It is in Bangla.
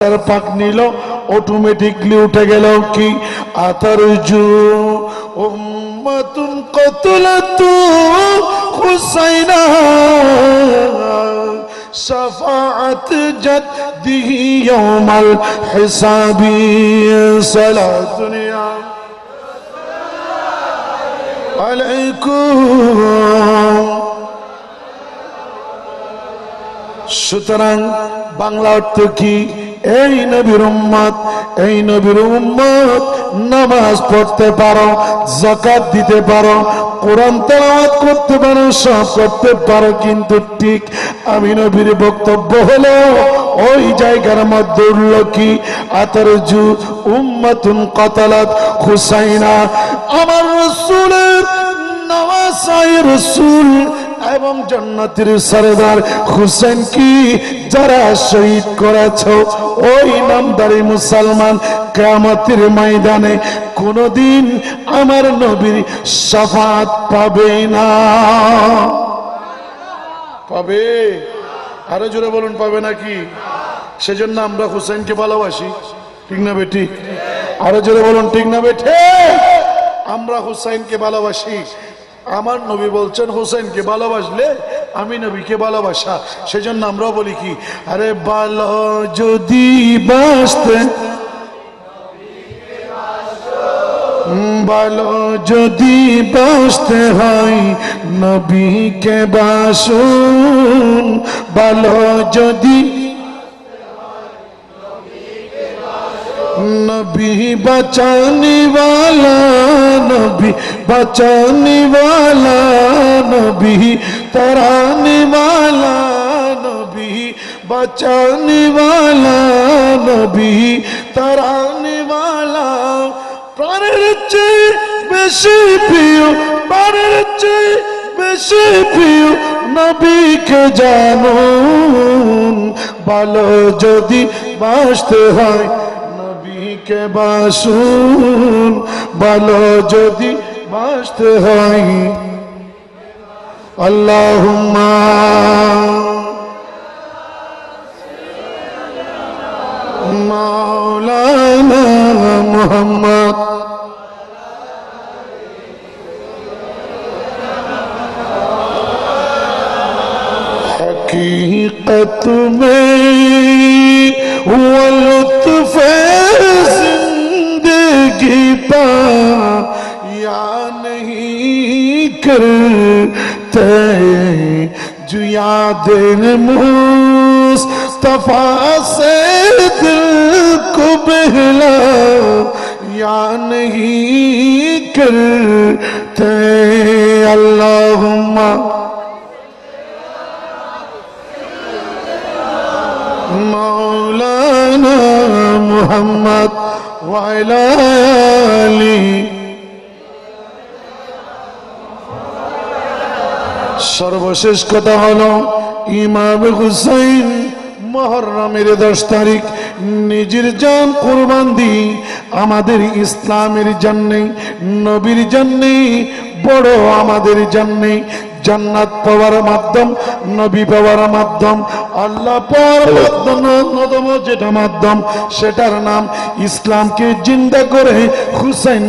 পাক নিল অটোমেটিকলি উঠে গেল কি আতারজু উম্মাতুন কতলাতু হুসাইনা শাফাআত জাদ্দিহি ইয়াউমাল হিসাবি সালাতুন ইয়া আলাইকুম। সুতরাং বাংলা অর্থ কি? এই নবীর উম্মত নামাজ পড়তে পারো, যাকাত দিতে পারো, কোরআন তেলাওয়াত করতে পারো, সব করতে পারো, কিন্তু ঠিক আমি নবীর বক্তব্য হলো ওই জায়গার মধ্যে উঠল কি আতারজু উম্মাতুন কতালাত হুসাইনা। আমার রাসূলের নওয়াসাই রাসূল এবং জান্নাতের সরদার হুসেন কি যারা শহীদ করেছো ওই নামদারি মুসলমান কিয়ামতের ময়দানে কোনদিন আমার নবীর শাফাআত পাবে না। পাবে? আরো জোরে বলুন, পাবে নাকি? সেজন্য আমরা হুসেনকে ভালোবাসি, ঠিক না বেটি? আরো জোরে বলুন, ঠিক না বেঠে? আমরা হুসাইনকে ভালোবাসি। আমার নবী বলছেন হুসেনকে ভালোবাসলে আমি নবীকে ভালোবাসা। সেজন্য আমরা বলি কি, আরে ভালো যদি বাসতে, ভালো যদি বাসতে হয় নবীকে বাসুন, ভালো যদি नबी बचाने वाला, नबी बचाने वाला, नबी तराने वाला, नबी बचाने वाला, नबी तराने वाला। प्राणेर চেয়ে বেশি প্রিয়, প্রাণের চেয়ে বেশি প্রিয় নবীকে জানুন, ভালো যদি বাসতে হয় কে বাসুন, ভালো যদি বাসতে হয়। আল্লাহুম্মা মাওলানা মুহাম্মদ हकीकत में हुआ लुत्फ जिंदगी पा या नहीं करते जो याद मुस्तफा से दिल को बहला या नहीं करते। अल्लाहुम्मा मौलाना मुहम्मद वाला आली। সর্বশেষ কথা হলো ইমাম হুসাইন মুহররমের 10 তারিখ নিজের জান কুরবান দিয়ে আমাদের ইসলামের জন্যে, নবীর জন্যে, বড় আমাদের জন্যে জান্নাত পাওয়ার মাধ্যম, নবী পাওয়ার মাধ্যম, আল্লাহ পাওয়ার মাধ্যম, যেটা মাধ্যম সেটার নাম ইসলামকে জিন্দা করে হুসাইন